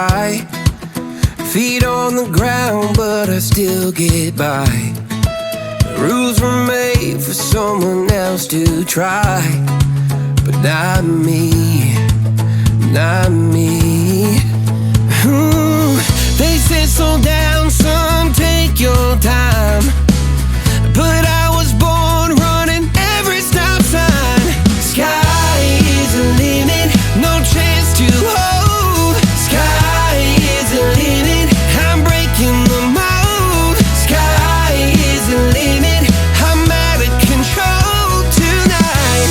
try. Feet on the ground, but I still get by. Rules were made for someone else to try, but not me, not me. They said slow down, son, take your time, but I was born running every stop sign. Sky is the limit, no chance to hold. Sky is the limit, I'm breaking the mold. Sky is the limit, I'm out of control tonight.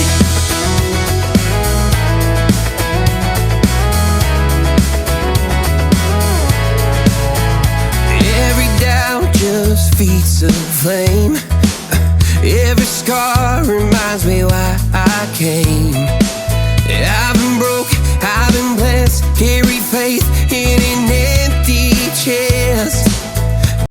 Every doubt just feeds the flame. Every scar reminds me why I came.